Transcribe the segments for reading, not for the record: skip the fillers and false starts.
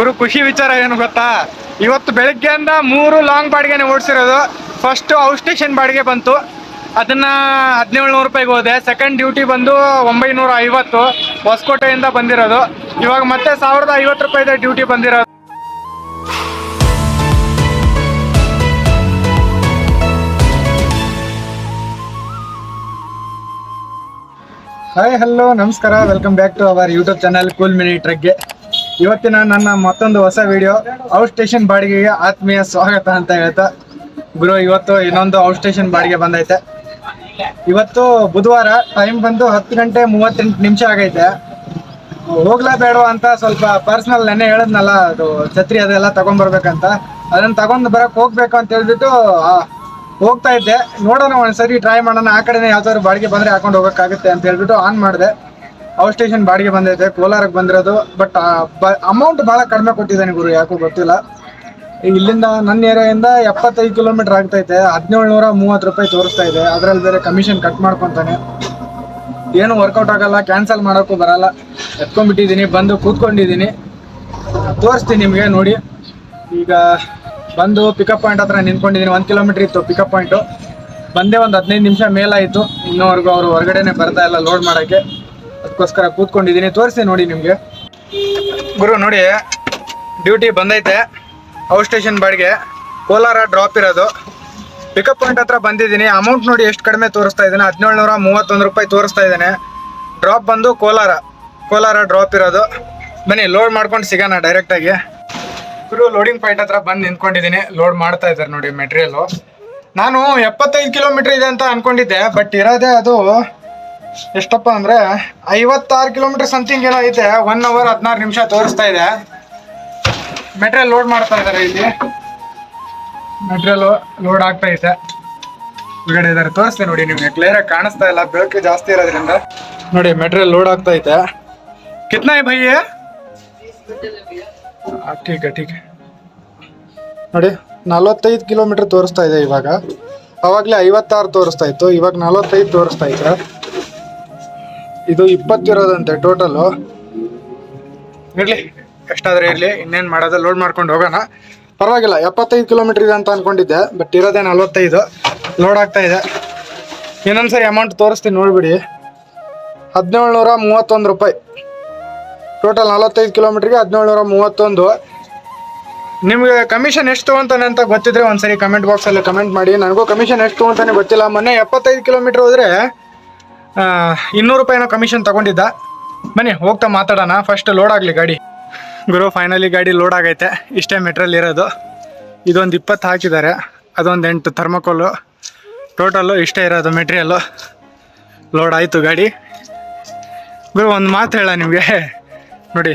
ಗುರು ಖುಷಿ ವಿಚಾರ ಏನು ಗೊತ್ತಾ, ಇವತ್ತು ಬೆಳಗ್ಗೆಯಿಂದ 3 ಲಾಂಗ್ ಬಾಡಿಗೆನೆ ಓಡಿಸಿರೋದು. ಫಸ್ಟ್ ಔಟ್ ಸ್ಟೇಷನ್ ಬಾಡಿಗೆ ಬಂತು, ಅದನ್ನ 1700 ರೂಪಾಯಿಗೆ ಹೋದೆ. ಸೆಕೆಂಡ್ ಡ್ಯೂಟಿ ಬಂದು 950 ಹೊಸಕೋಟೆಯಿಂದ ಬಂದಿರೋದು. ಇವಾಗ ಮತ್ತೆ 1050 ರೂಪಾಯಿದೆ ಡ್ಯೂಟಿ ಬಂದಿರೋದು. ಹಾಯ್ ಹಲೋ ನಮಸ್ಕಾರ, welcome back to our YouTube channel cool mini ಟ್ರಕ್ಗೆ. ಇವತ್ತಿನ ನನ್ನ ಮತ್ತೊಂದು ಹೊಸ ವಿಡಿಯೋ ಔಟ್ ಸ್ಟೇಷನ್ ಬಾಡಿಗೆಗೆ ಆತ್ಮೀಯ ಸ್ವಾಗತ ಅಂತ ಹೇಳ್ತಾ ಗುರು, ಇವತ್ತು ಇನ್ನೊಂದು ಔಟ್ ಸ್ಟೇಷನ್ ಬಾಡಿಗೆ ಬಂದೈತೆ. ಇವತ್ತು ಬುಧವಾರ, ಟೈಮ್ ಬಂದು 10:38 ಆಗೈತೆ. ಹೋಗ್ಲಾ ಬೇಡ ಅಂತ ಸ್ವಲ್ಪ ಪರ್ಸನಲ್ ನೆನ್ನೆ ಹೇಳಿದ್ನಲ್ಲ, ಅದು ಛತ್ರಿ ಅದೆಲ್ಲ ತಗೊಂಡ್ಬರ್ಬೇಕಂತ, ಅದನ್ನ ತಗೊಂಡ್ ಬರಕ್ ಹೋಗ್ಬೇಕು ಅಂತ ಹೇಳ್ಬಿಟ್ಟು ಹೋಗ್ತಾ ಇದ್ದೆ. ನೋಡೋಣ ಒಂದ್ಸರಿ ಟ್ರೈ ಮಾಡೋಣ, ಆ ಕಡೆನೇ ಯಾವ್ದಾದ್ರು ಬಾಡಿಗೆ ಬಂದ್ರೆ ಹಾಕೊಂಡು ಹೋಗೋಕ್ಕಾಗುತ್ತೆ ಅಂತ ಹೇಳ್ಬಿಟ್ಟು ಆನ್ ಮಾಡಿದೆ. ಔಟ್ ಸ್ಟೇಷನ್ ಬಾಡಿಗೆ ಬಂದೈತೆ, ಕೋಲಾರಕ್ಕೆ ಬಂದಿರೋದು. ಬಟ್ ಅಮೌಂಟ್ ಭಾಳ ಕಡಿಮೆ ಕೊಟ್ಟಿದ್ದಾನೆ ಗುರು, ಯಾಕೋ ಗೊತ್ತಿಲ್ಲ. ಇಲ್ಲಿಂದ ನನ್ನ ಏರಿಯಾಯಿಂದ 75 ಕಿಲೋಮೀಟರ್ ಆಗ್ತೈತೆ, 1730 ರೂಪಾಯಿ ತೋರಿಸ್ತಾ ಇದೆ. ಅದರಲ್ಲಿ ಬೇರೆ ಕಮಿಷನ್ ಕಟ್ ಮಾಡ್ಕೊತಾನೆ. ಏನು ವರ್ಕೌಟ್ ಆಗಲ್ಲ, ಕ್ಯಾನ್ಸಲ್ ಮಾಡೋಕ್ಕೂ ಬರಲ್ಲ. ಎತ್ಕೊಂಡ್ಬಿಟ್ಟಿದ್ದೀನಿ, ಬಂದು ಕೂತ್ಕೊಂಡಿದ್ದೀನಿ, ತೋರಿಸ್ತೀನಿ ನಿಮಗೆ ನೋಡಿ. ಈಗ ಬಂದು ಪಿಕಪ್ ಪಾಯಿಂಟ್ ಹತ್ರ ನಿಂತ್ಕೊಂಡಿದ್ದೀನಿ. 1 ಕಿಲೋಮೀಟರ್ ಇತ್ತು ಪಿಕಪ್ ಪಾಯಿಂಟು. ಬಂದೇ ಒಂದು 15 ನಿಮಿಷ ಮೇಲಾಯಿತು, ಇನ್ನೂವರೆಗೂ ಅವರು ಹೊರಗಡೆನೆ ಬರ್ತಾ ಇಲ್ಲ ಲೋಡ್ ಮಾಡೋಕ್ಕೆ. ಅದಕ್ಕೋಸ್ಕರ ಕೂತ್ಕೊಂಡಿದ್ದೀನಿ, ತೋರಿಸ್ತೀನಿ ನೋಡಿ ನಿಮಗೆ. ಗುರು ನೋಡಿ, ಡ್ಯೂಟಿ ಬಂದೈತೆ. ಔಟ್ ಸ್ಟೇಷನ್ ಬಾಡಿಗೆ ಕೋಲಾರ ಡ್ರಾಪ್ ಇರೋದು. ಪಿಕಪ್ ಪಾಯಿಂಟ್ ಹತ್ರ ಬಂದಿದ್ದೀನಿ. ಅಮೌಂಟ್ ನೋಡಿ ಎಷ್ಟು ಕಡಿಮೆ ತೋರಿಸ್ತಾ ಇದ್ದಾನೆ, 1731 ರೂಪಾಯಿ ತೋರಿಸ್ತಾ ಇದ್ದಾನೆ. ಡ್ರಾಪ್ ಬಂದು ಕೋಲಾರ ಡ್ರಾಪ್ ಇರೋದು. ಬನ್ನಿ ಲೋಡ್ ಮಾಡ್ಕೊಂಡು ಸಿಗೋಣ ಡೈರೆಕ್ಟಾಗಿ. ಗುರು ಲೋಡಿಂಗ್ ಪಾಯಿಂಟ್ ಹತ್ರ ಬಂದು ನಿಂತ್ಕೊಂಡಿದ್ದೀನಿ, ಲೋಡ್ ಮಾಡ್ತಾ ಇದ್ದಾರೆ ನೋಡಿ ಮೆಟೀರಿಯಲು. ನಾನು 75 ಕಿಲೋಮೀಟರ್ ಇದೆ ಅಂತ ಅನ್ಕೊಂಡಿದ್ದೆ, ಬಟ್ ಇರೋದೇ ಅದು ಎಷ್ಟಪ್ಪ ಅಂದರೆ 56 ಕಿಲೋಮೀಟರ್ ಸಮಥಿಂಗ್ ಏನೋ ಐತೆ. 1 ಅವರ್ 16 ನಿಮಿಷ ತೋರಿಸ್ತಾ ಇದೆ. ಮೆಟೀರಿಯಲ್ ಲೋಡ್ ಮಾಡ್ತಾ ಇದ್ದಾರೆ. ಇಲ್ಲಿ ಮೆಟೀರಿಯಲ್ ಲೋಡ್ ಆಗ್ತಾ ಐತೆ, ಹೊರಗಡೆ ಇದ್ದಾರೆ. ತೋರಿಸ್ತೀನಿ ನೋಡಿ ನಿಮಗೆ, ಕ್ಲಿಯರಾಗಿ ಕಾಣಿಸ್ತಾ ಇಲ್ಲ, ಬೆಳಕು ಜಾಸ್ತಿ ಇರೋದ್ರಿಂದ. ನೋಡಿ ಮೆಟೀರಿಯಲ್ ಲೋಡ್ ಆಗ್ತಾ ಐತೆ. ಕಿತ್ನಾ ಹೈ ಭೈ? ठीक है ನೋಡಿ 45 ಕಿಲೋಮೀಟರ್ ತೋರಿಸ್ತಾ ಇದೆ ಇವಾಗ. ಅವಾಗಲೇ 56 ತೋರಿಸ್ತಾ ಇತ್ತು, ಇವಾಗ 45 ತೋರಿಸ್ತಾ ಇದೆ. ಇದು 20 ಇರೋದಂತೆ ಟೋಟಲು. ಇರಲಿ, ಎಷ್ಟಾದರೂ ಇರಲಿ, ಇನ್ನೇನು ಮಾಡೋದು, ಲೋಡ್ ಮಾಡ್ಕೊಂಡು ಹೋಗೋಣ. ಪರವಾಗಿಲ್ಲ, 75 ಕಿಲೋಮೀಟರ್ ಇದೆ ಅಂತ ಅಂದ್ಕೊಂಡಿದ್ದೆ, ಬಟ್ ಇರೋದೇ 45. ಲೋಡ್ ಆಗ್ತಾ ಇದೆ. ಇನ್ನೊಂದ್ಸರಿ ಅಮೌಂಟ್ ತೋರಿಸ್ತೀನಿ ನೋಡಿಬಿಡಿ. 1731 ರೂಪಾಯಿ ಟೋಟಲ್. 45 ಕಿಲೋಮೀಟ್ರಿಗೆ 1731. ನಿಮಗೆ ಕಮಿಷನ್ ಎಷ್ಟು ತೊಗೊಂತಾನೆ ಅಂತ ಗೊತ್ತಿದ್ರೆ ಒಂದ್ಸರಿ ಕಮೆಂಟ್ ಬಾಕ್ಸಲ್ಲಿ ಕಮೆಂಟ್ ಮಾಡಿ. ನನಗೂ ಕಮಿಷನ್ ಎಷ್ಟು ತೊಗೊಂತಾನೆ ಗೊತ್ತಿಲ್ಲ. ಮೊನ್ನೆ 75 ಕಿಲೋಮೀಟ್ರ್ ಹೋದರೆ 200 ರೂಪಾಯಿನೋ ಕಮಿಷನ್ ತೊಗೊಂಡಿದ್ದ. ಬನ್ನಿ ಹೋಗ್ತಾ ಮಾತಾಡೋಣ. ಫಸ್ಟ್ ಲೋಡ್ ಆಗಲಿ ಗಾಡಿ. ಗುರು ಫೈನಲಿ ಗಾಡಿ ಲೋಡ್ ಆಗೈತೆ. ಇಷ್ಟೇ ಮೆಟ್ರಿಯಲ್ ಇರೋದು. ಇದೊಂದು 20 ಹಾಕಿದ್ದಾರೆ, ಅದೊಂದು 8 ಥರ್ಮಕೋಲು. ಟೋಟಲ್ಲು ಇಷ್ಟೇ ಇರೋದು ಮೆಟ್ರಿಯಲ್ಲು. ಲೋಡ್ ಆಯಿತು ಗಾಡಿ. ಗುರು ಒಂದು ಮಾತು ಹೇಳ ನಿಮಗೆ ನೋಡಿ,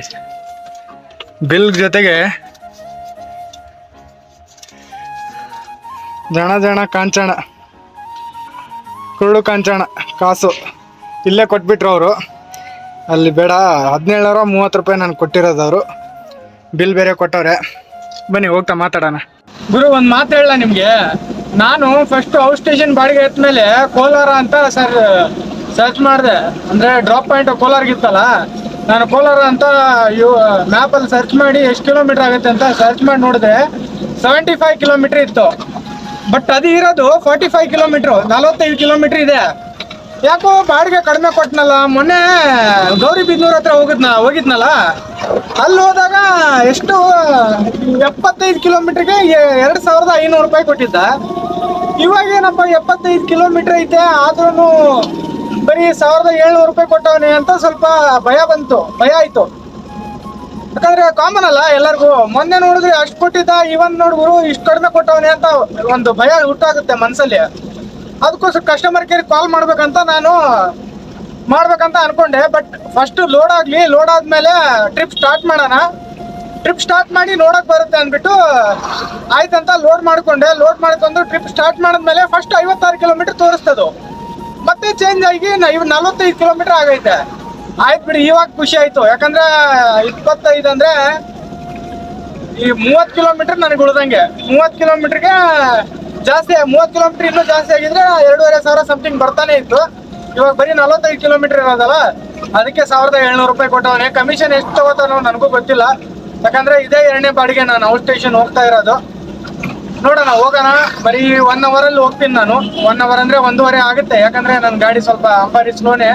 ಬಿಲ್ ಜೊತೆಗೆ ಜಣ ಕಾಂಚಣ, ಕುರುಡು ಕಾಂಚಣ ಕಾಸು ಇಲ್ಲೇ ಕೊಟ್ಬಿಟ್ರು ಅವರು. ಅಲ್ಲಿ ಬೇಡ, 1730 ರೂಪಾಯಿ ನಾನು ಕೊಟ್ಟಿರೋದು. ಅವರು ಬಿಲ್ ಬೇರೆ ಕೊಟ್ಟವ್ರೆ. ಬನ್ನಿ ಹೋಗ್ತಾ ಮಾತಾಡೋಣ. ಗುರು ಒಂದು ಮಾತು ಹೇಳ ನಿಮಗೆ, ನಾನು ಫಸ್ಟ್ ಔಟ್ ಸ್ಟೇಷನ್ ಬಾಡಿಗೆ ಎತ್ತಮೇಲೆ ಕೋಲಾರ ಅಂತ ಸರ್ಚ್ ಮಾಡಿದೆ. ಅಂದರೆ ಡ್ರಾಪ್ ಪಾಯಿಂಟ್ ಕೋಲಾರ್ಗಿತ್ತಲ್ಲ, ನಾನು ಕೋಲಾರ ಅಂತ ಮ್ಯಾಪಲ್ಲಿ ಸರ್ಚ್ ಮಾಡಿ ಎಷ್ಟು ಕಿಲೋಮೀಟ್ರ್ ಆಗುತ್ತೆ ಅಂತ ಸರ್ಚ್ ಮಾಡಿ ನೋಡಿದೆ. 75 ಕಿಲೋಮೀಟ್ರ್ ಇತ್ತು. ಬಟ್ ಅದು ಇರೋದು 45 ಕಿಲೋಮೀಟ್ರು, 45 ಕಿಲೋಮೀಟ್ರ್ ಇದೆ. ಯಾಕೋ ಬಾಡಿಗೆ ಕಡಿಮೆ ಕೊಟ್ಟನಲ್ಲ. ಮೊನ್ನೆ ಗೌರಿಬಿದನೂರು ಹತ್ರ ಹೋಗಿದ್ನಲ್ಲ, ಅಲ್ಲಿ ಹೋದಾಗ ಎಷ್ಟು 75 ಕಿಲೋಮೀಟ್ರಿಗೆ 2500 ರೂಪಾಯಿ ಕೊಟ್ಟಿದ್ದ. ಇವಾಗ ಏನಪ್ಪ 75 ಕಿಲೋಮೀಟ್ರ್ ಐತೆ, ಆದ್ರೂ ಬರೀ 1700 ರೂಪಾಯಿ ಕೊಟ್ಟವನೇ ಅಂತ ಸ್ವಲ್ಪ ಭಯ ಆಯ್ತು. ಯಾಕಂದ್ರೆ ಕಾಮನ್ ಅಲ್ಲ ಎಲ್ಲರಿಗೂ. ಮೊನ್ನೆ ನೋಡಿದ್ರೆ ಅಷ್ಟು ಕೊಟ್ಟಿದ್ದ, ಇವನ್ ನೋಡಿದ್ರು ಇಷ್ಟು ಕಡಿಮೆ ಕೊಟ್ಟವನೇ ಅಂತ ಒಂದು ಭಯ ಹುಟ್ಟಾಗುತ್ತೆ ಮನಸ್ಸಲ್ಲಿ. ಅದಕ್ಕೋಸ್ಕರ ಕಸ್ಟಮರ್ ಕೇರ್ ಕಾಲ್ ಮಾಡ್ಬೇಕಂತ ಅನ್ಕೊಂಡೆ. ಬಟ್ ಫಸ್ಟ್ ಲೋಡ್ ಆಗಲಿ, ಲೋಡ್ ಆದ್ಮೇಲೆ ಟ್ರಿಪ್ ಸ್ಟಾರ್ಟ್ ಮಾಡೋಣ. ಟ್ರಿಪ್ ಸ್ಟಾರ್ಟ್ ಮಾಡಿ ನೋಡಕ್ ಬರುತ್ತೆ ಅಂದ್ಬಿಟ್ಟು ಆಯ್ತಂತ ಲೋಡ್ ಮಾಡ್ಕೊಂಡು ಟ್ರಿಪ್ ಸ್ಟಾರ್ಟ್ ಮಾಡಿದ್ಮೇಲೆ ಫಸ್ಟ್ 56 ಕಿಲೋಮೀಟರ್ ತೋರಿಸ್ತದು. ಮತ್ತೆ ಚೇಂಜ್ ಆಗಿ 45 ಕಿಲೋಮೀಟರ್ ಆಗೈತೆ. ಆಯ್ತು ಬಿಡಿ, ಇವಾಗ ಖುಷಿ ಆಯ್ತು. ಯಾಕಂದ್ರೆ 25 ಅಂದ್ರೆ ಈ 30 ಕಿಲೋಮೀಟರ್ ನನಗೆ ಉಳ್ದಂಗೆ. 30 ಕಿಲೋಮೀಟರ್ಗೆ ಜಾಸ್ತಿ, 30 ಕಿಲೋಮೀಟರ್ ಇನ್ನೂ ಜಾಸ್ತಿ ಆಗಿದ್ರೆ 2500 ಸಮಥಿಂಗ್ ಬರ್ತಾನೆ ಇತ್ತು. ಇವಾಗ ಬರೀ 45 ಕಿಲೋಮೀಟರ್ ಇರೋದಲ್ಲ, ಅದಕ್ಕೆ 1700 ರೂಪಾಯಿ ಕೊಟ್ಟವನೇ. ಕಮಿಷನ್ ಎಷ್ಟು ತಗೋತಾನೋ ನನಗೂ ಗೊತ್ತಿಲ್ಲ. ಯಾಕಂದ್ರೆ ಇದೇ 2ನೇ ಬಾಡಿಗೆ ನಾನು ಔಟ್ ಸ್ಟೇಷನ್ ಹೋಗ್ತಾ ಇರೋದು. ನೋಡೋಣ, ಹೋಗೋಣ. ಬರೀ 1 ಅವರಲ್ಲಿ ಹೋಗ್ತೀನಿ ನಾನು. 1 ಅವರ್ ಅಂದ್ರೆ 1:30 ಆಗುತ್ತೆ. ಯಾಕಂದ್ರೆ ನನ್ನ ಗಾಡಿ ಸ್ವಲ್ಪ ಅಂಬಾರಿ ಸ್ಲೋನೇ,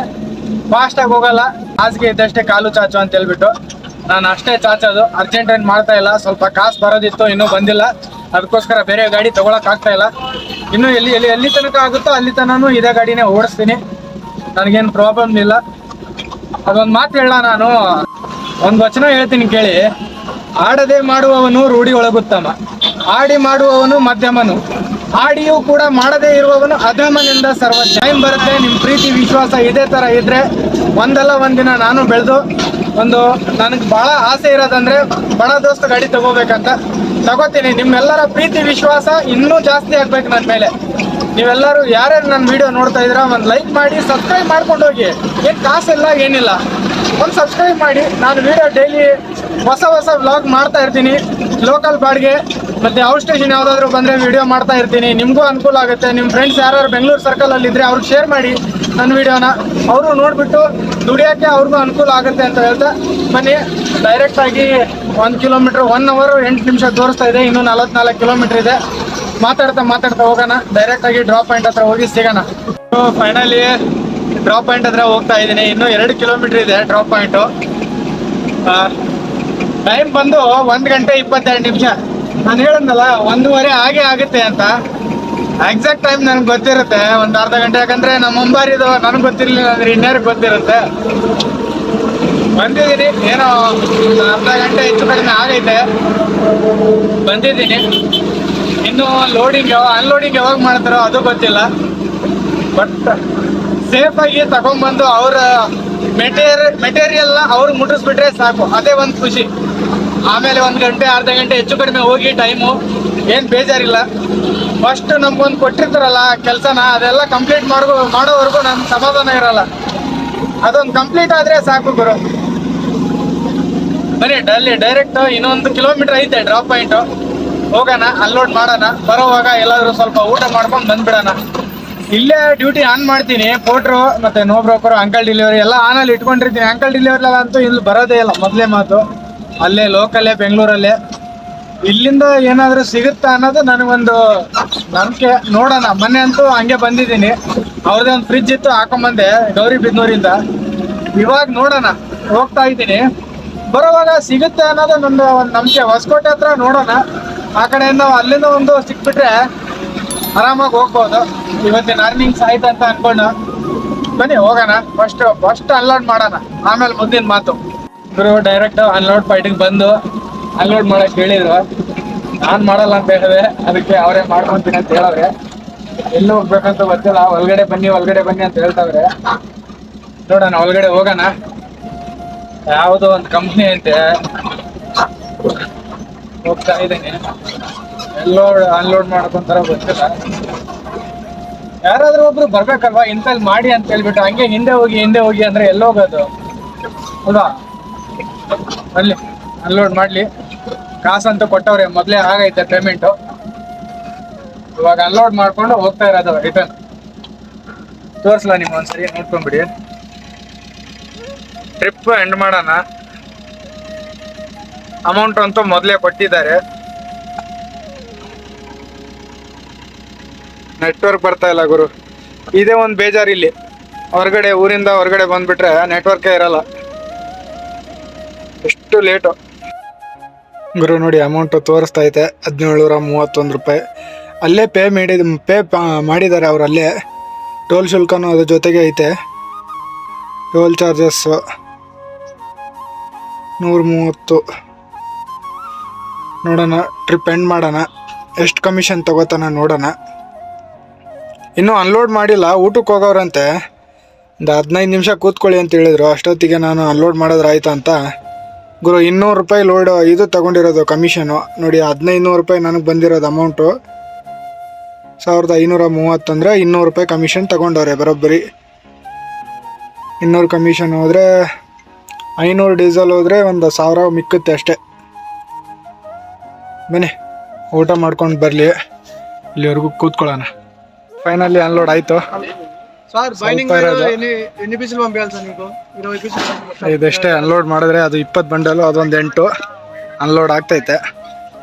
ಫಾಸ್ಟ್ ಆಗಿ ಹೋಗಲ್ಲ. ಹಾಸಿಗೆ ಇದ್ದಷ್ಟೇ ಕಾಲು ಚಾಚು ಅಂತ ಹೇಳ್ಬಿಟ್ಟು ನಾನು ಅಷ್ಟೇ ಚಾಚೋದು. ಅರ್ಜೆಂಟ್ ಏನು ಮಾಡ್ತಾ ಇಲ್ಲ. ಸ್ವಲ್ಪ ಕಾಸು ಬರೋದಿತ್ತು, ಇನ್ನೂ ಬಂದಿಲ್ಲ. ಅದಕ್ಕೋಸ್ಕರ ಬೇರೆ ಗಾಡಿ ತಗೊಳಕ್ ಆಗ್ತಾ ಇಲ್ಲ. ಇನ್ನು ಎಲ್ಲಿ ತನಕ ಆಗುತ್ತೋ ಅಲ್ಲಿ ತನಕ ಇದೇ ಗಾಡಿನೇ ಓಡಿಸ್ತೀನಿ. ನನಗೇನು ಪ್ರಾಬ್ಲಮ್ ಇಲ್ಲ. ಅದೊಂದು ಮಾತು ಹೇಳ, ನಾನು ಒಂದು ವಚನ ಹೇಳ್ತೀನಿ ಕೇಳಿ. ಆಡದೆ ಮಾಡುವವನು ರೂಢಿ ಒಳಗುತ್ತಮ, ಆಡಿ ಮಾಡುವವನು ಮಧ್ಯಮನು, ಆಡಿಯೂ ಕೂಡ ಮಾಡದೇ ಇರುವವನು ಅಧಮನಿಂದ ಸರ್ವ. ಟೈಮ್ ಬರುತ್ತೆ. ನಿಮ್ಮ ಪ್ರೀತಿ ವಿಶ್ವಾಸ ಇದೇ ಥರ ಇದ್ರೆ ಒಂದಲ್ಲ ಒಂದಿನ ನಾನು ಬೆಳೆದು ನನಗೆ ಭಾಳ ಆಸೆ ಇರೋದಂದ್ರೆ ಬಡ ದೋಸ್ತ ಗಾಡಿ ತಗೋಬೇಕಂತ ತಗೋತೀನಿ. ನಿಮ್ಮೆಲ್ಲರ ಪ್ರೀತಿ ವಿಶ್ವಾಸ ಇನ್ನೂ ಜಾಸ್ತಿ ಆಗ್ಬೇಕು ನನ್ನ ಮೇಲೆ. ನೀವೆಲ್ಲರೂ ಯಾರ್ಯಾರು ನನ್ನ ವಿಡಿಯೋ ನೋಡ್ತಾ ಇದ್ದೀರಾ, ಒಂದು ಲೈಕ್ ಮಾಡಿ, ಸಬ್ಸ್ಕ್ರೈಬ್ ಮಾಡ್ಕೊಂಡು ಹೋಗಿ. ಏನು ಕಾಸಿಲ್ಲ ಏನಿಲ್ಲ, ಒಂದು ಸಬ್ಸ್ಕ್ರೈಬ್ ಮಾಡಿ. ನಾನು ವಿಡಿಯೋ ಡೈಲಿ ಹೊಸ ವ್ಲಾಗ್ ಮಾಡ್ತಾ ಇರ್ತೀನಿ. ಲೋಕಲ್ ಬಾಡಿಗೆ ಮತ್ತು ಔಟ್ ಸ್ಟೇಷನ್ ಯಾವುದಾದ್ರೂ ಬಂದರೆ ವಿಡಿಯೋ ಮಾಡ್ತಾ ಇರ್ತೀನಿ. ನಿಮಗೂ ಅನುಕೂಲ ಆಗುತ್ತೆ. ನಿಮ್ಮ ಫ್ರೆಂಡ್ಸ್ ಯಾರು ಬೆಂಗಳೂರು ಸರ್ಕಲಲ್ಲಿದ್ದರೆ ಅವ್ರಿಗೆ ಶೇರ್ ಮಾಡಿ ನನ್ನ ವಿಡಿಯೋನ. ಅವರು ನೋಡಿಬಿಟ್ಟು ದುಡಿಯೋಕ್ಕೆ ಅವ್ರಿಗೂ ಅನುಕೂಲ ಆಗುತ್ತೆ ಅಂತ ಹೇಳ್ತಾ ಬನ್ನಿ. ಡೈರೆಕ್ಟಾಗಿ 1 ಕಿಲೋಮೀಟ್ರ್ 1 ಅವರ್ 8 ನಿಮಿಷ ತೋರಿಸ್ತಾ ಇದೆ. ಇನ್ನೂ 44 ಕಿಲೋಮೀಟ್ರ್ ಇದೆ. ಮಾತಾಡ್ತಾ ಹೋಗೋಣ. ಡೈರೆಕ್ಟಾಗಿ ಡ್ರಾಪ್ ಪಾಯಿಂಟ್ ಹತ್ರ ಹೋಗಿ ಸಿಗೋಣ. ಫೈನಲಿ ಡ್ರಾಪ್ ಪಾಯಿಂಟ್ ಹತ್ರ ಹೋಗ್ತಾ ಇದ್ದೀನಿ. ಇನ್ನೂ 2 ಕಿಲೋಮೀಟ್ರ್ ಇದೆ ಡ್ರಾಪ್ ಪಾಯಿಂಟು. ಟೈಮ್ ಬಂದು 1 ಗಂಟೆ 22 ನಿಮಿಷ. ನಾನು ಹೇಳಿದ್ನಲ್ಲ 1:30 ಆಗೇ ಆಗುತ್ತೆ ಅಂತ. ಎಕ್ಸಾಕ್ಟ್ ಟೈಮ್ ನನಗೆ ಗೊತ್ತಿರುತ್ತೆ, ಒಂದು ಅರ್ಧ ಗಂಟೆ. ಯಾಕಂದರೆ ನಮ್ಮ ಅಂಬಾರಿದು ನನಗೆ ಗೊತ್ತಿರಲಿಲ್ಲ ಅಂದರೆ ಇನ್ಯಾರಿಗೆ ಗೊತ್ತಿರುತ್ತೆ. ಬಂದಿದ್ದೀನಿ, ಏನೋ ಅರ್ಧ ಗಂಟೆ ಹೆಚ್ಚು ಕಡಿಮೆ ಆಗೈತೆ. ಬಂದಿದ್ದೀನಿ. ಇನ್ನು ಲೋಡಿಂಗ್ ಅನ್ಲೋಡಿಂಗ್ ಯಾವಾಗ ಮಾಡ್ತಾರೋ ಅದು ಗೊತ್ತಿಲ್ಲ. ಬಟ್ ಸೇಫಾಗಿ ತಗೊಂಡ್ಬಂದು ಅವ್ರ ಮೆಟೀರಿಯಲ್ನ ಅವ್ರಿಗೆ ಮುಟ್ಟಿಸ್ಬಿಟ್ರೆ ಸಾಕು, ಅದೇ ಒಂದು ಖುಷಿ. ಆಮೇಲೆ 1 ಗಂಟೆ ಅರ್ಧ ಗಂಟೆ ಹೆಚ್ಚು ಕಡಿಮೆ ಹೋಗಿ ಟೈಮು ಏನು ಬೇಜಾರಿಲ್ಲ. ಫಸ್ಟ್ ನಮ್ಗೊಂದು ಕೊಟ್ಟಿರ್ತಾರಲ್ಲ ಕೆಲಸನ, ಅದೆಲ್ಲ ಕಂಪ್ಲೀಟ್ ಮಾಡೋವರೆಗೂ ನಮ್ಗೆ ಸಮಾಧಾನ ಇರಲ್ಲ. ಅದೊಂದು ಕಂಪ್ಲೀಟ್ ಆದರೆ ಸಾಕು ಗುರು. ಬನ್ನಿ ಡೈರೆಕ್ಟ್ ಇನ್ನೊಂದು ಕಿಲೋಮೀಟ್ರ್ ಐತೆ ಡ್ರಾಪ್ ಪಾಯಿಂಟು. ಹೋಗೋಣ, ಅನ್ಲೋಡ್ ಮಾಡೋಣ. ಬರೋವಾಗ ಎಲ್ಲಾದರೂ ಸ್ವಲ್ಪ ಊಟ ಮಾಡ್ಕೊಂಡು ಬಂದ್ಬಿಡೋಣ. ಇಲ್ಲೇ ಡ್ಯೂಟಿ ಆನ್ ಮಾಡ್ತೀನಿ. ಪೋಟ್ರು ಮತ್ತು ನೋ ಬ್ರೋಕರು, ಅಂಕಲ್ ಡೆಲಿವರಿ ಎಲ್ಲ ಆನಲ್ಲಿ ಇಟ್ಕೊಂಡಿರ್ತೀನಿ. ಅಂಕಲ್ ಡೆಲಿವರಿ ಅಂತೂ ಇಲ್ಲಿ ಬರೋದೇ ಇಲ್ಲ, ಮೊದಲೇ ಮಾತು. ಅಲ್ಲೇ ಲೋಕಲ್ಲೇ ಬೆಂಗಳೂರಲ್ಲೇ. ಇಲ್ಲಿಂದ ಏನಾದರೂ ಸಿಗುತ್ತಾ ಅನ್ನೋದು ನನಗೊಂದು ನಂಬಿಕೆ. ನೋಡೋಣ. ಮೊನ್ನೆ ಅಂತೂ ಹಂಗೆ ಬಂದಿದ್ದೀನಿ. ಅವ್ರದ್ದೇ ಒಂದು ಫ್ರಿಜ್ ಇತ್ತು, ಹಾಕೊಂಬಂದೆ ಗೌರಿಬಿದನೂರಿಂದ. ಇವಾಗ ನೋಡೋಣ, ಹೋಗ್ತಾ ಇದ್ದೀನಿ. ಬರೋವಾಗ ಸಿಗುತ್ತೆ ಅನ್ನೋದು ನಂದು ಒಂದು ನಂಬಿಕೆ. ಹೊಸಕೋಟೆ ಹತ್ರ ನೋಡೋಣ. ಆ ಕಡೆಯಿಂದ ಅಲ್ಲಿಂದ ಒಂದು ಸಿಕ್ಬಿಟ್ರೆ ಆರಾಮಾಗಿ ಹೋಗ್ಬೋದು. ಇವತ್ತಿನ ಅರ್ನಿಂಗ್ಸ್ ಆಯ್ತು ಅಂತ ಅನ್ಕೊಂಡು ಬನ್ನಿ ಹೋಗೋಣ. ಫಸ್ಟ್ ಅನ್ಲೋಡ್ ಮಾಡೋಣ, ಆಮೇಲೆ ಮುಂದಿನ ಮಾತು. ಇವರು ಡೈರೆಕ್ಟ್ ಅನ್ಲೋಡ್ ಪಾಯಿಂಟಿಗೆ ಬಂದು ಅನ್ಲೋಡ್ ಮಾಡಕ್ಕೆ ಹೇಳಿದ್ರು. ನಾನು ಮಾಡಲ್ಲ ಅಂತ ಹೇಳಿದೆ, ಅದಕ್ಕೆ ಅವರೇ ಮಾಡ್ಕೊತೀನಿ ಅಂತ ಹೇಳವ್ರೆ. ಎಲ್ಲಿ ಹೋಗ್ಬೇಕಂತ ಗೊತ್ತಿಲ್ಲ. ಒಳಗಡೆ ಬನ್ನಿ ಅಂತ ಹೇಳ್ತಾವ್ರೆ. ನೋಡೋಣ, ಒಳಗಡೆ ಹೋಗೋಣ. ಯಾವುದೋ ಒಂದು ಕಂಪ್ನಿ ಐತೆ, ಹೋಗ್ತಾ ಇದ್ದೀನಿ. ಅನ್ಲೋಡ್ ಮಾಡ್ಕೊಂತಾರ ಗೊತ್ತಿಲ್ಲ. ಯಾರಾದ್ರೂ ಒಬ್ರು ಬರ್ಬೇಕಲ್ವಾ ಇಂತಲ್ಲಿ ಮಾಡಿ ಅಂತ ಹೇಳ್ಬಿಟ್ಟು. ಹಂಗೆ ಹಿಂದೆ ಹೋಗಿ ಅಂದ್ರೆ ಎಲ್ಲೋಗೋದು ಅಲ್ವಾ. ಅಲ್ಲಿ ಅನ್ಲೋಡ್ ಮಾಡ್ಲಿ. ಕಾಸಂತೂ ಕೊಟ್ಟವ್ರೆ, ಮೊದಲೇ ಆಗೈತೆ ಪೇಮೆಂಟು. ಇವಾಗ ಅನ್ಲೋಡ್ ಮಾಡ್ಕೊಂಡು ಹೋಗ್ತಾ ಇರೋದು ರಿಟರ್ನ್. ತೋರಿಸ್ಲಾ ನಿಮ್ಗೆ ಒಂದ್ಸರಿ, ನೋಡ್ಕೊಂಡ್ಬಿಡಿ. ಟ್ರಿಪ್ ಎಂಡ್ ಮಾಡೋಣ. ಅಮೌಂಟ್ ಅಂತೂ ಮೊದಲೇ ಕೊಟ್ಟಿದ್ದಾರೆ. ನೆಟ್ವರ್ಕ್ ಬರ್ತಾ ಇಲ್ಲ ಗುರು. ಇದೇ ಒಂದು ಬೇಜಾರು. ಇಲ್ಲಿ ಊರಿಂದ ಹೊರಗಡೆ ಬಂದ್ಬಿಟ್ರೆ ನೆಟ್ವರ್ಕೇ ಇರಲ್ಲ. ಎಷ್ಟು ಲೇಟು ಗುರು. ನೋಡಿ, ಅಮೌಂಟು ತೋರಿಸ್ತಾ ಐತೆ 1731 ರೂಪಾಯಿ. ಅಲ್ಲೇ ಪೇ ಮಾಡಿದ್ದಾರೆ ಅವರು. ಅಲ್ಲೇ ಟೋಲ್ ಶುಲ್ಕನೂ ಅದ್ರ ಜೊತೆಗೆ ಐತೆ. Toll charges 130. ನೋಡೋಣ, ಟ್ರಿಪ್ ಎಂಡ್ ಮಾಡೋಣ. ಎಷ್ಟು ಕಮಿಷನ್ ತಗೋತಾನ ನೋಡೋಣ. ಇನ್ನೂ ಅನ್ಲೋಡ್ ಮಾಡಿಲ್ಲ. ಊಟಕ್ಕೆ ಹೋಗೋರಂತೆ. ಒಂದು 15 ನಿಮಿಷ ಕೂತ್ಕೊಳ್ಳಿ ಅಂತ ಹೇಳಿದರು. ಅಷ್ಟೊತ್ತಿಗೆ ನಾನು ಅನ್ಲೋಡ್ ಮಾಡಿದ್ರೆ ಆಯ್ತಾ ಅಂತ ಗುರು. 200 ರೂಪಾಯಿ ಲೋಡ್ ಇದು ತಗೊಂಡಿರೋದು ಕಮಿಷನು. ನೋಡಿ, 1500 ರೂಪಾಯಿ ನನಗೆ ಬಂದಿರೋದು ಅಮೌಂಟು. 1530 ಅಂದರೆ 200 ರೂಪಾಯಿ ಕಮಿಷನ್ ತಗೊಂಡವ್ರೆ ಬರೋಬ್ಬರಿ. 200 ಕಮಿಷನ್ ಹೋದರೆ 500 ಡೀಸೆಲ್ ಹೋದರೆ ಒಂದು 1000 ಮಿಕ್ಕುತ್ತೆ ಅಷ್ಟೇ. ಬನ್ನಿ ಊಟ ಮಾಡ್ಕೊಂಡು ಬರಲಿ. ಇಲ್ಲಿವರೆಗೂ ಕೂತ್ಕೊಳ್ಳೋಣ. ಫೈನಲಿ ಅನ್ಲೋಡ್ ಆಯಿತು. ಇದಷ್ಟೇ ಅನ್ಲೋಡ್ ಮಾಡಿದ್ರೆ ಅದು 20 ಬಂಡಲು, ಅದೊಂದು 8. ಅನ್ಲೋಡ್ ಆಗ್ತೈತೆ.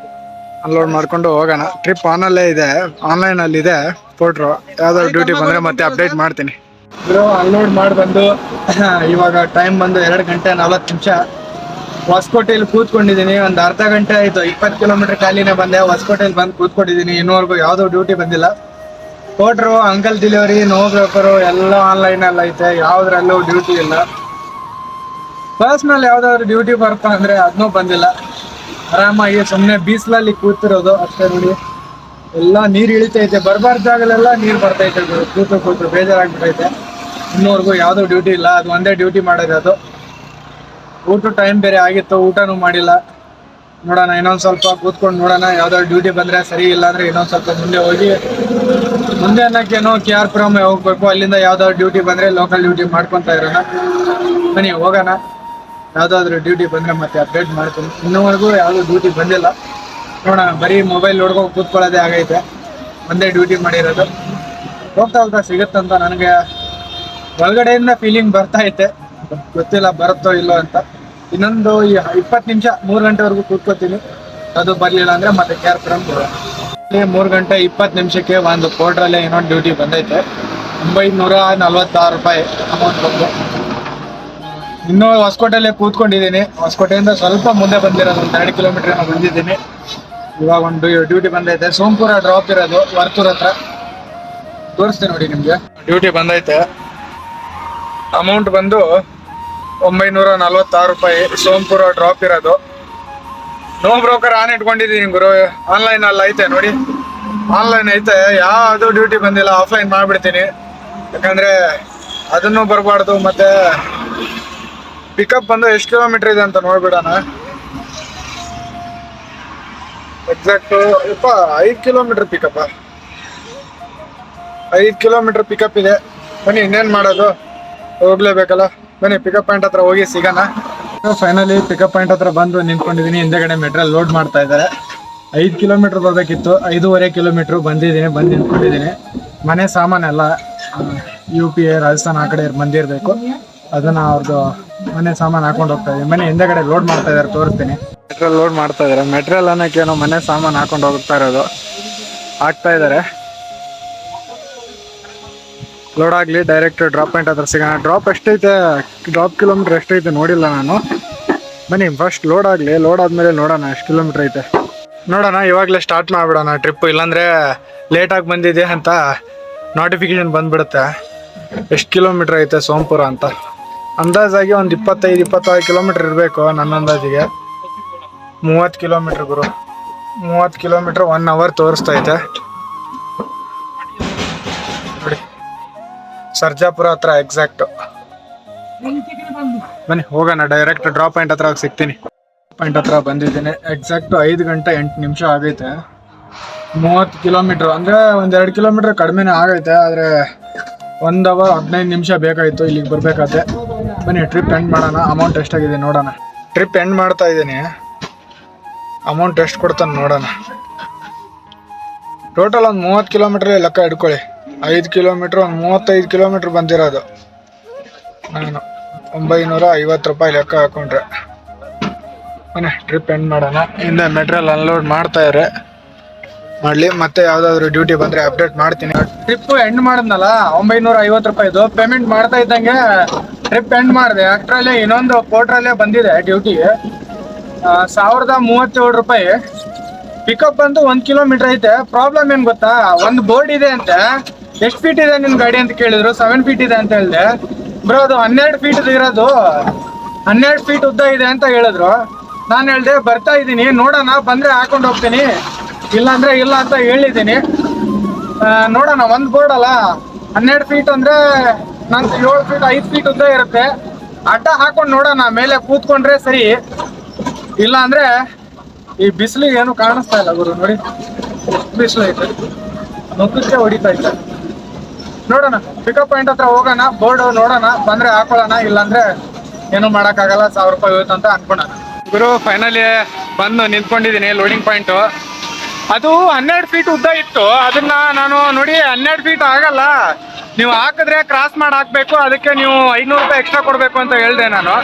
ಅನ್ಲೋಡ್ ಮಾಡ್ಕೊಂಡು ಹೋಗೋಣ. ಟ್ರಿಪ್ ಆನಲ್ಲೇ ಇದೆ, ಆನ್ಲೈನಲ್ಲಿ ಇದೆ ಪೋರ್ಟ್ರು. ಯಾವ್ದಾದ್ರು ಡ್ಯೂಟಿ ಬಂದರೆ ಮತ್ತೆ ಅಪ್ಡೇಟ್ ಮಾಡ್ತೀನಿ. ಅನ್ಲೋಡ್ ಮಾಡಿ ಬಂದು ಇವಾಗ ಟೈಮ್ ಬಂದು 2 ಗಂಟೆ 40 ನಿಮಿಷ. ಹೊಸಕೋಟೆಯಲ್ಲಿ ಕೂತ್ಕೊಂಡಿದ್ದೀನಿ. ಒಂದು ಅರ್ಧ ಗಂಟೆ ಆಯಿತು. 20 ಕಿಲೋಮೀಟರ್ ಖಾಲಿನೇ ಬಂದೆ. ಹೊಸಕೋಟೆಯಲ್ಲಿ ಬಂದು ಕೂತ್ಕೊಂಡಿದ್ದೀನಿ. ಇನ್ನೂವರೆಗೂ ಯಾವುದೋ ಡ್ಯೂಟಿ ಬಂದಿಲ್ಲ. ಪೋರ್ಟ್ರು, ಅಂಕಲ್ ಡೆಲಿವರಿ, ನೋ ಬ್ರೋಕರು ಎಲ್ಲ ಆನ್ಲೈನಲ್ಲಿ ಐತೆ. ಯಾವುದ್ರಲ್ಲೂ ಡ್ಯೂಟಿ ಇಲ್ಲ. ಪರ್ಸ್ನಲ್ ಯಾವುದಾದ್ರು ಡ್ಯೂಟಿ ಬರ್ತಾ ಅಂದರೆ ಅದನ್ನೂ ಬಂದಿಲ್ಲ. ಆರಾಮಾಗಿ ಸುಮ್ಮನೆ ಬೀಸ್ಲಲ್ಲಿ ಕೂತಿರೋದು ಅಷ್ಟೇ. ನೋಡಿ, ಎಲ್ಲ ನೀರು ಇಳಿತೈತೆ. ಬರಬಾರ್ದ ಜಾಗಲೆಲ್ಲ ನೀರು ಬರ್ತೈತೆ. ಕೂತು ಬೇಜಾರಾಗ್ಬಿಟ್ಟೈತೆ. ಇನ್ನೂವರೆಗೂ ಯಾವುದೋ ಡ್ಯೂಟಿ ಇಲ್ಲ. ಅದು ಒಂದೇ ಡ್ಯೂಟಿ ಮಾಡಿರೋದು. ಊಟ ಟೈಮ್ ಬೇರೆ ಆಗಿತ್ತು, ಊಟನೂ ಮಾಡಿಲ್ಲ. ನೋಡೋಣ, ಇನ್ನೊಂದು ಸ್ವಲ್ಪ ಕೂತ್ಕೊಂಡು ನೋಡೋಣ. ಯಾವ್ದಾದ್ರು ಡ್ಯೂಟಿ ಬಂದರೆ ಸರಿ, ಇಲ್ಲ ಅಂದರೆ ಇನ್ನೊಂದು ಸ್ವಲ್ಪ ಮುಂದೆ ಹೋಗಿ, ಮುಂದೆ ಅನ್ನೋಕ್ಕೇನೋ KR ಪುರಂ ಹೋಗ್ಬೇಕು. ಅಲ್ಲಿಂದ ಯಾವ್ದಾದ್ರು ಡ್ಯೂಟಿ ಬಂದರೆ ಲೋಕಲ್ ಡ್ಯೂಟಿ ಮಾಡ್ಕೊತಾ ಇರೋಣ. ಬನ್ನಿ ಹೋಗೋಣ. ಯಾವುದಾದ್ರೂ ಡ್ಯೂಟಿ ಬಂದರೆ ಮತ್ತೆ ಅಪ್ಡೇಟ್ ಮಾಡ್ತೀನಿ. ಇನ್ನೂವರೆಗೂ ಯಾವುದೂ ಡ್ಯೂಟಿ ಬಂದಿಲ್ಲ. ನೋಡೋಣ, ಬರೀ ಮೊಬೈಲ್ ನೋಡ್ಕೊಂಡು ಕೂತ್ಕೊಳ್ಳೋದೇ ಆಗೈತೆ. ಒಂದೇ ಡ್ಯೂಟಿ ಮಾಡಿರೋದು. ಹೋಗ್ತಾ ಸಿಗುತ್ತಂತ ನನಗೆ ಒಳಗಡೆಯಿಂದ ಫೀಲಿಂಗ್ ಬರ್ತಾ ಐತೆ. ಗೊತ್ತಿಲ್ಲ ಬರುತ್ತೋ ಇಲ್ಲೋ ಅಂತ. ಇನ್ನೊಂದು 20 ನಿಮಿಷ 3 ಗಂಟೆವರೆಗೂ ಕೂತ್ಕೋತೀನಿ. ಅದು ಬರಲಿಲ್ಲ ಅಂದರೆ ಮತ್ತೆ KR ಪುರಂ 3 ಗಂಟೆ 20 ನಿಮಿಷಕ್ಕೆ ಒಂದು ಪೋರ್ಟ್ರಲ್ಲೇ ಇನ್ನೊಂದು ಡ್ಯೂಟಿ ಬಂದೈತೆ. 946 ರೂಪಾಯಿ ಅಮೌಂಟ್ ಬಂದು. ಇನ್ನೂ ಹೊಸಕೋಟೆಯಲ್ಲೇ ಕೂತ್ಕೊಂಡಿದ್ದೀನಿ. ಹೊಸಕೋಟೆಯಿಂದ ಸ್ವಲ್ಪ ಮುಂದೆ ಬಂದಿರೋದು, ಒಂದು 2 ಕಿಲೋಮೀಟರ್ ಬಂದಿದ್ದೀನಿ. ಇವಾಗ ಒಂದು ಡ್ಯೂಟಿ ಬಂದೈತೆ. ಸೋಂಪುರ ಡ್ರಾಪ್ ಇರೋದು, ವರ್ತೂರ್ ಹತ್ರ. ತೋರಿಸ್ತೀನಿ ನೋಡಿ ನಿಮಗೆ. ಡ್ಯೂಟಿ ಬಂದೈತೆ. ಅಮೌಂಟ್ ಬಂದು 946 ರೂಪಾಯಿ. ಸೋಂಪುರ ಡ್ರಾಪ್ ಇರೋದು. ನೋ ಬ್ರೋಕರ್ ಆನ್ ಇಟ್ಕೊಂಡಿದ್ದೀನಿ ಗುರು. ಆನ್ಲೈನಲ್ಲಿ ಐತೆ ನೋಡಿ, ಆನ್ಲೈನ್ ಐತೆ. ಯಾವುದು ಡ್ಯೂಟಿ ಬಂದಿಲ್ಲ. ಆಫ್ಲೈನ್ ಮಾಡಿಬಿಡ್ತೀನಿ. ಯಾಕಂದರೆ ಅದನ್ನು ಬರಬಾರ್ದು. ಮತ್ತು ಪಿಕಪ್ ಬಂದು ಎಷ್ಟು ಕಿಲೋಮೀಟ್ರ್ ಇದೆ ಅಂತ ನೋಡ್ಬಿಡೋಣ. Exact 5 kilometre pickup. 5 kilometre pickup ಇದೆ. ಬನ್ನಿ, ಇನ್ನೇನು ಮಾಡೋದು, ಹೋಗ್ಲೇಬೇಕಲ್ಲ. ಬನ್ನಿ ಪಿಕಪ್ ಪಾಯಿಂಟ್ ಹತ್ರ ಹೋಗಿ ಸಿಗೋಣ. ಫೈನಲಿ ಪಿಕಪ್ ಪಾಯಿಂಟ್ ಹತ್ರ ಬಂದು ನಿಂತ್ಕೊಂಡಿದ್ದೀನಿ. ಹಿಂದೆಗಡೆ ಮೆಟ್ರಿಯಲ್ ಲೋಡ್ ಮಾಡ್ತಾ ಇದ್ದಾರೆ. 5 ಕಿಲೋಮೀಟ್ರ್ ಬರಬೇಕಿತ್ತು. 5.5 ಕಿಲೋಮೀಟ್ರ್ ಬಂದಿದ್ದೀನಿ. ಬಂದು ನಿಂತ್ಕೊಂಡಿದ್ದೀನಿ. ಮನೆ ಸಾಮಾನೆಲ್ಲ UP ರಾಜಸ್ಥಾನ್ ಆ ಕಡೆ ಬಂದಿರಬೇಕು. ಅದನ್ನು ಅವ್ರದ್ದು ಮನೆ ಸಾಮಾನು ಹಾಕೊಂಡು ಹೋಗ್ತಾ ಇದ್ದೀನಿ. ಮನೆ ಹಿಂದೆಗಡೆ ಲೋಡ್ ಮಾಡ್ತಾ ಇದ್ದಾರೆ, ತೋರಿಸ್ತೀನಿ. ಮೆಟ್ರಿಯಲ್ ಲೋಡ್ ಮಾಡ್ತಾ ಇದ್ದಾರೆ. ಮೆಟ್ರಿಯಲ್ ಅನ್ನೋಕ್ಕೇನೋ ಮನೆ ಸಾಮಾನು ಹಾಕೊಂಡು ಹೋಗ್ತಾ ಇರೋದು. ಹಾಕ್ತಾ ಇದ್ದಾರೆ. ಲೋಡ್ ಆಗಲಿ, ಡೈರೆಕ್ಟ್ ಡ್ರಾಪ್ ಪಾಯಿಂಟ್ ಹತ್ರ ಸಿಗೋಣ. ಡ್ರಾಪ್ ಎಷ್ಟೈತೆ, ಡ್ರಾಪ್ ಕಿಲೋಮೀಟ್ರ್ ಎಷ್ಟೈತೆ ನೋಡಿಲ್ಲ ನಾನು. ಬನ್ನಿ ಫಸ್ಟ್ ಲೋಡ್ ಆಗಲಿ. ಲೋಡ್ ಆದಮೇಲೆ ನೋಡೋಣ ಎಷ್ಟು ಕಿಲೋಮೀಟ್ರ್ ಐತೆ. ನೋಡೋಣ, ಇವಾಗಲೇ ಸ್ಟಾರ್ಟ್ ಮಾಡಿಬಿಡೋಣ ಟ್ರಿಪ್ಪು. ಇಲ್ಲಾಂದರೆ ಲೇಟಾಗಿ ಬಂದಿದೆ ಅಂತ ನೋಟಿಫಿಕೇಶನ್ ಬಂದುಬಿಡುತ್ತೆ. ಎಷ್ಟು ಕಿಲೋಮೀಟ್ರ್ ಐತೆ ಸೋಂಪುರ ಅಂತ. ಅಂದಾಜಾಗಿ ಒಂದು 25-26 ಕಿಲೋಮೀಟ್ರ್ ಇರಬೇಕು ನನ್ನ ಅಂದಾಜಿಗೆ. 30 ಕಿಲೋಮೀಟ್ರ್ ಗುರು. 30 ಕಿಲೋಮೀಟ್ರ್ 1 ಅವರ್ ತೋರಿಸ್ತೈತೆ ನೋಡಿ. ಸರ್ಜಾಪುರ ಹತ್ರ ಎಕ್ಸಾಕ್ಟ್. ಬನ್ನಿ ಹೋಗೋಣ. ಡೈರೆಕ್ಟ್ ಡ್ರಾಪ್ ಪಾಯಿಂಟ್ ಹತ್ರ ಸಿಗ್ತೀನಿ. ಪಾಯಿಂಟ್ ಹತ್ರ ಬಂದಿದ್ದೀನಿ. ಎಕ್ಸಾಕ್ಟ್ 5 ಗಂಟೆ 8 ನಿಮಿಷ ಆಗೈತೆ. 30 ಕಿಲೋಮೀಟ್ರ್ ಅಂದರೆ ಒಂದು 2 ಕಿಲೋಮೀಟ್ರ್ ಕಡಿಮೆನೇ ಆಗೈತೆ. ಆದರೆ 1 ಅವರ್ 15 ನಿಮಿಷ ಬೇಕಾಯಿತು ಇಲ್ಲಿಗೆ ಬರಬೇಕಾದ್ರೆ. ಬನ್ನಿ ಟ್ರಿಪ್ ಎಂಡ್ ಮಾಡೋಣ. ಅಮೌಂಟ್ ಎಷ್ಟಾಗಿದೆ ನೋಡೋಣ. ಟ್ರಿಪ್ ಎಂಡ್ ಮಾಡ್ತಾ ಇದ್ದೀನಿ. ಅಮೌಂಟ್ ಎಷ್ಟು ಕೊಡ್ತಾನೆ ನೋಡೋಣ. ಟೋಟಲ್ ಒಂದು 30 ಕಿಲೋಮೀಟ್ರ್ ಲೆಕ್ಕ ಇಟ್ಕೊಳ್ಳಿ. 5 ಕಿಲೋಮೀಟ್ರ್ ಒಂದು 35 ಕಿಲೋಮೀಟ್ರ್ ಬಂದಿರೋದು. ನಾನು 950 ರೂಪಾಯಿ ಲೆಕ್ಕ ಹಾಕೊಂಡ್ರೆ. ಬನ್ನಿ ಟ್ರಿಪ್ ಎಂಡ್ ಮಾಡೋಣ. ಹಿಂದೆ ಮೆಟ್ರಿಯಲ್ ಅನ್ಲೋಡ್ ಮಾಡ್ತಾಯಿದ್ರೆ ಮಾಡಲಿ. ಮತ್ತೆ ಯಾವುದಾದ್ರೂ ಡ್ಯೂಟಿ ಬಂದರೆ ಅಪ್ಡೇಟ್ ಮಾಡ್ತೀನಿ. ಟ್ರಿಪ್ಪು ಎಂಡ್ ಮಾಡಿದ್ನಲ್ಲ, 950 ರೂಪಾಯಿದು ಪೇಮೆಂಟ್ ಮಾಡ್ತಾ ಇದ್ದಂಗೆ ಟ್ರಿಪ್ ಎಂಡ್ ಮಾಡಿದೆ. ಅಷ್ಟರಲ್ಲೇ ಇನ್ನೊಂದು ಪೋರ್ಟ್ರಲ್ಲೇ ಬಂದಿದೆ ಡ್ಯೂಟಿಗೆ. 1037 ರೂಪಾಯಿ. ಪಿಕಪ್ ಬಂದು 1 ಕಿಲೋಮೀಟ್ರ್ ಐತೆ. ಪ್ರಾಬ್ಲಮ್ ಏನು ಗೊತ್ತಾ, ಒಂದು ಬೋರ್ಡ್ ಇದೆ ಅಂತೆ. ಎಷ್ಟು ಫೀಟ್ ಇದೆ ನಿನ್ನ ಗಾಡಿ ಅಂತ ಕೇಳಿದ್ರು. 7 ಫೀಟ್ ಇದೆ ಅಂತ ಹೇಳಿದೆ. ಬ್ರೋ ಅದು 12 ಫೀಟ್ ಇರೋದು, 12 ಫೀಟ್ ಉದ್ದ ಇದೆ ಅಂತ ಹೇಳಿದ್ರು. ನಾನು ಹೇಳಿದೆ ಬರ್ತಾ ಇದ್ದೀನಿ, ನೋಡೋಣ, ಬಂದರೆ ಹಾಕೊಂಡು ಹೋಗ್ತೀನಿ, ಇಲ್ಲಾಂದರೆ ಇಲ್ಲ ಅಂತ ಹೇಳಿದ್ದೀನಿ. ನೋಡೋಣ, ಒಂದು ಬೋರ್ಡ್ ಅಲ್ಲ, 12 ಫೀಟ್ ಅಂದರೆ ನಂದು 7 ಫೀಟ್ 5 ಫೀಟ್ ಉದ್ದ ಇರುತ್ತೆ. ಅಡ್ಡ ಹಾಕೊಂಡು ನೋಡೋಣ, ಮೇಲೆ ಕೂತ್ಕೊಂಡ್ರೆ ಸರಿ. ಇಲ್ಲ ಅಂದರೆ ಈ ಬಿಸಿಲಿಗೆ ಏನು ಕಾಣಿಸ್ತಾ ಇಲ್ಲ ಗುರು. ನೋಡಿ ಎಷ್ಟು ಬಿಸಿಲು ಐತೆ, ಮುಖಕ್ಕೆ ಹೊಡಿತಾ ಇತ್ತು. ನೋಡೋಣ, ಪಿಕಪ್ ಪಾಯಿಂಟ್ ಹತ್ರ ಹೋಗೋಣ, ಬೋರ್ಡ್ ನೋಡೋಣ, ಬಂದರೆ ಹಾಕೊಳ್ಳೋಣ, ಇಲ್ಲಾಂದರೆ ಏನೂ ಮಾಡೋಕ್ಕಾಗಲ್ಲ. 1000 ರೂಪಾಯಿ ಹೋಯ್ತು ಅಂತ ಅನ್ಕೊಳ್ಳೋಣ. ಗುರು ಫೈನಲಿ ಬಂದು ನಿಂತ್ಕೊಂಡಿದ್ದೀನಿ ಲೋಡಿಂಗ್ ಪಾಯಿಂಟು. ಅದು 12 ಫೀಟ್ ಉದ್ದ ಇತ್ತು. ಅದನ್ನ ನಾನು ನೋಡಿ 12 ಫೀಟ್ ಆಗಲ್ಲ, ನೀವು ಹಾಕಿದ್ರೆ ಕ್ರಾಸ್ ಮಾಡಿ ಹಾಕ್ಬೇಕು, ಅದಕ್ಕೆ ನೀವು 500 ರೂಪಾಯಿ ಎಕ್ಸ್ಟ್ರಾ ಕೊಡಬೇಕು ಅಂತ ಹೇಳಿದೆ ನಾನು.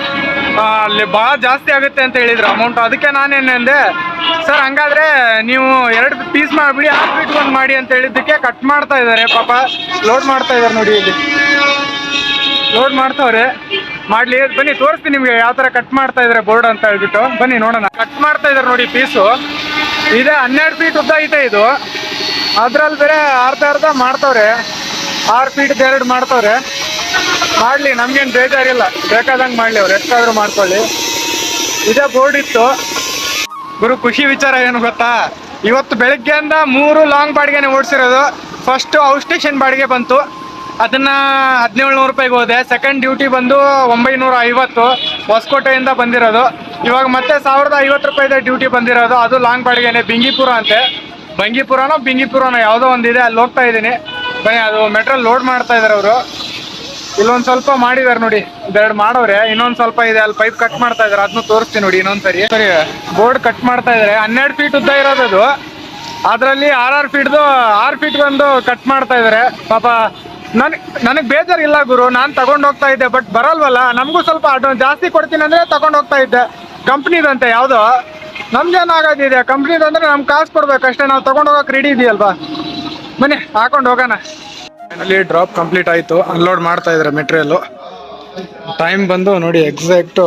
ಅಲ್ಲಿ ಭಾಳ ಜಾಸ್ತಿ ಆಗುತ್ತೆ ಅಂತ ಹೇಳಿದ್ರು ಅಮೌಂಟ್. ಅದಕ್ಕೆ ನಾನೇನಂದೆ, ಸರ್ ಹಂಗಾದ್ರೆ ನೀವು 2 ಪೀಸ್ ಮಾಡಿಬಿಡಿ, 6 ಫೀಟ್ ಒಂದು ಮಾಡಿ ಅಂತ ಹೇಳಿದ್ದಕ್ಕೆ ಕಟ್ ಮಾಡ್ತಾ ಇದ್ದಾರೆ ಪಾಪ. ಲೋಡ್ ಮಾಡ್ತಾ ಇದ್ದಾರೆ ನೋಡಿ, ಇಲ್ಲಿ ಲೋಡ್ ಮಾಡ್ತಾವ್ರೆ. ಮಾಡ್ಲಿ, ಬನ್ನಿ ತೋರಿಸ್ತೀನಿ ನಿಮಗೆ ಯಾವ ಥರ ಕಟ್ ಮಾಡ್ತಾ ಇದ್ದಾರೆ ಬೋರ್ಡ್ ಅಂತ ಹೇಳ್ಬಿಟ್ಟು. ಬನ್ನಿ ನೋಡೋಣ. ಕಟ್ ಮಾಡ್ತಾ ಇದ್ದಾರೆ ನೋಡಿ ಪೀಸು. ಇದೆ 12 ಫೀಟ್ ಉದ್ದ ಐತೆ ಇದು. ಅದ್ರಲ್ಲಿ ಬೇರೆ ಅರ್ಧ ಮಾಡ್ತಾವ್ರೆ, 6 ಫೀಟ್ 2 ಮಾಡ್ತಾವ್ರೆ. ಮಾಡಲಿ, ನಮ್ಗೇನು ಬೇಜಾರಿಲ್ಲ, ಬೇಕಾದಂಗೆ ಮಾಡಲಿ, ಅವ್ರು ಎಷ್ಟಾದರೂ ಮಾಡ್ಕೊಳ್ಳಿ. ಇದೇ ಬೋರ್ಡ್ ಇತ್ತು ಗುರು. ಖುಷಿ ವಿಚಾರ ಏನು ಗೊತ್ತಾ, ಇವತ್ತು ಬೆಳಗ್ಗೆಯಿಂದ 3 ಲಾಂಗ್ ಬಾಡಿಗೆನೆ ಓಡಿಸಿರೋದು. ಫಸ್ಟು ಔಟ್ ಸ್ಟೇಷನ್ ಬಾಡಿಗೆ ಬಂತು, ಅದನ್ನ 1700 ರೂಪಾಯಿಗೆ ಹೋದೆ. ಸೆಕೆಂಡ್ ಡ್ಯೂಟಿ ಬಂದು 950 ಹೊಸಕೋಟೆಯಿಂದ ಬಂದಿರೋದು. ಇವಾಗ ಮತ್ತೆ 1050 ರೂಪಾಯಿದೆ ಡ್ಯೂಟಿ ಬಂದಿರೋದು, ಅದು ಲಾಂಗ್ ಬಾಡಿಗೆನೆ. ಬಿಂಗಿಪುರ ಅಂತೆ, ಬಿಂಗಿಪುರನೋ ಯಾವುದೋ ಒಂದಿದೆ, ಅಲ್ಲಿ ಹೋಗ್ತಾ ಇದ್ದೀನಿ. ಬನ್ನಿ, ಅದು ಮೆಟ್ರಲ್ ಲೋಡ್ ಮಾಡ್ತಾ ಇದ್ದಾರೆ ಅವರು. ಇಲ್ಲೊಂದು ಸ್ವಲ್ಪ ಮಾಡಿದ್ದಾರೆ ನೋಡಿ, 2 ಮಾಡೋರೆ. ಇನ್ನೊಂದು ಸ್ವಲ್ಪ ಇದೆ, ಅಲ್ಲಿ ಪೈಪ್ ಕಟ್ ಮಾಡ್ತಾ ಇದ್ದಾರೆ, ಅದನ್ನು ತೋರಿಸ್ತೀನಿ ನೋಡಿ ಇನ್ನೊಂದ್ಸರಿ. ಸರಿ, ಬೋರ್ಡ್ ಕಟ್ ಮಾಡ್ತಾ ಇದ್ದಾರೆ. 12 ಫೀಟ್ ಉದ್ದ ಇರೋದು, ಅದರಲ್ಲಿ 6 ಫೀಟ್ದು 6 ಫೀಟ್ ಒಂದು ಕಟ್ ಮಾಡ್ತಾ ಇದ್ದಾರೆ ಪಾಪ. ನನಗೆ ಬೇಜಾರಿಲ್ಲ ಗುರು, ನಾನು ತಗೊಂಡು ಹೋಗ್ತಾ ಇದ್ದೆ, ಬಟ್ ಬರಲ್ವಲ್ಲ. ನಮಗೂ ಸ್ವಲ್ಪ ಅಡ್ವಾನ್ಸ್ ಜಾಸ್ತಿ ಕೊಡ್ತೀನಿ ಅಂದರೆ ತಗೊಂಡು ಹೋಗ್ತಾ ಇದ್ದೆ. ಕಂಪ್ನಿದಂತೆ ಯಾವುದೋ, ನಮ್ಗೇನಾಗೋದಿದೆ, ಕಂಪ್ನಿದಂದ್ರೆ ನಮ್ಗೆ ಕಾಸು ಕೊಡ್ಬೇಕಷ್ಟೇ, ನಾವು ತಗೊಂಡು ಹೋಗೋಕೆ ರೆಡಿ ಇದೆಯಲ್ವಾ. ಬನ್ನಿ ಹಾಕೊಂಡು ಹೋಗೋಣ. ಫೈನಲಿ ಡ್ರಾಪ್ ಕಂಪ್ಲೀಟ್ ಆಯಿತು. ಅನ್ಲೋಡ್ ಮಾಡ್ತಾ ಇದ್ದಾರೆ ಮೆಟೀರಿಯಲ್ಲು. ಟೈಮ್ ಬಂದು ನೋಡಿ, ಎಕ್ಸಾಕ್ಟು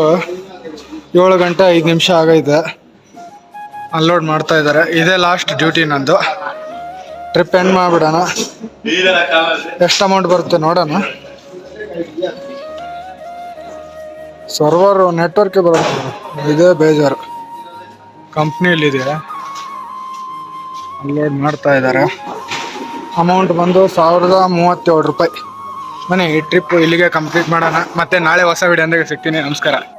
7 ಗಂಟೆ 5 ನಿಮಿಷ ಆಗೈತೆ. ಅನ್ಲೋಡ್ ಮಾಡ್ತಾ ಇದ್ದಾರೆ. ಇದೇ ಲಾಸ್ಟ್ ಡ್ಯೂಟಿ ನಂದು. ಟ್ರಿಪ್ ಎಂಡ್ ಮಾಡಿಬಿಡೋಣ. ಎಷ್ಟು ಅಮೌಂಟ್ ಬರುತ್ತೆ ನೋಡೋಣ. ಸರ್ವರ್ ನೆಟ್ವರ್ಕೇ ಬರುತ್ತೆ, ಇದೇ ಬೇಜಾರು. ಕಂಪ್ನಿಯಲ್ಲಿದೆ, ಅನ್ಲೋಡ್ ಮಾಡ್ತಾ ಇದ್ದಾರೆ. ಅಮೌಂಟ್ ಬಂದು 1037 ರೂಪಾಯಿ. ಬನ್ನಿ, ಈ ಟ್ರಿಪ್ ಇಲ್ಲಿಗೆ ಕಂಪ್ಲೀಟ್ ಮಾಡೋಣ. ಮತ್ತೆ ನಾಳೆ ಹೊಸ ವಿಡಿಯೋ ಸಿಗ್ತೀನಿ. ನಮಸ್ಕಾರ.